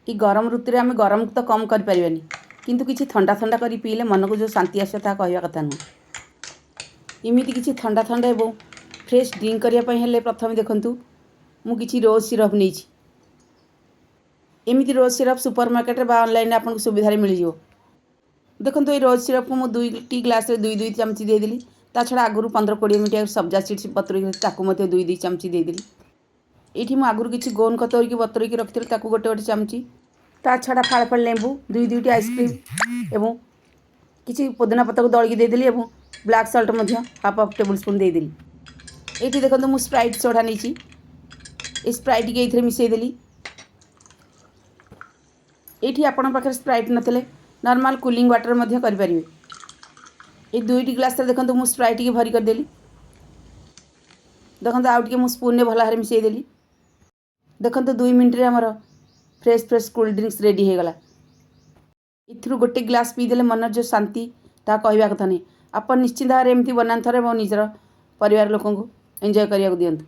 ये गरम ऋतु में आम गरम तो कम करें किंतु किसी ठंडा ठंडा कर पीले मन को जो शांति आसे ता कहवा कथा नुह। इमिति किसी ठंडा ठंडा एवं फ्रेश ड्रिंक करने हेले प्रथम देखंतु मु किसी रोज सिरप नहीं। एमती रोज सिरप सुपर मार्केट बा ऑनलाइन आपको सुविधा मिल जाव। देखो ये रोज सिरप को मुझे 2 टी ग्लास दुई दुई चामची देदेली। ता छड़ा आगुरी 15-20 मिनट सब्जा सीड्स बतुरी ताकू 2-2 चामची देदेली। ये आगुरी किसी गोन कतरी बतुरकी रखी गोटे गोटे चामची ता छड़ा फाड़ फाड़ लेंबू 2-2टी आइसक्रीम एवं किसी पुदीना पत्ता को दलिकी देदेली एवं black salt half tablespoon देदेली। ये देखो मुझे स्प्राइट सोडा नहीं स्प्राइट के ये मिसईदेली। ये आपण पाखे स्प्राइट नथिले नॉर्मल कूलिंग वाटर करें। ये 2टी ग्लास देखो मुझे स्प्राइट की भरी करदेली। देखो आउ टे मुझे स्पून भल भाव मिसईदेली। देखो 2 मिनट आमर fresh fresh cool drinks ready हो गला। इथु गोटे ग्लास पीदेले मन जो शांति ता कहवा कथा नहीं। आप निश्चिंत भाव एमती बना थे निजर परिवार लोक एंजॉय करने दिंतु।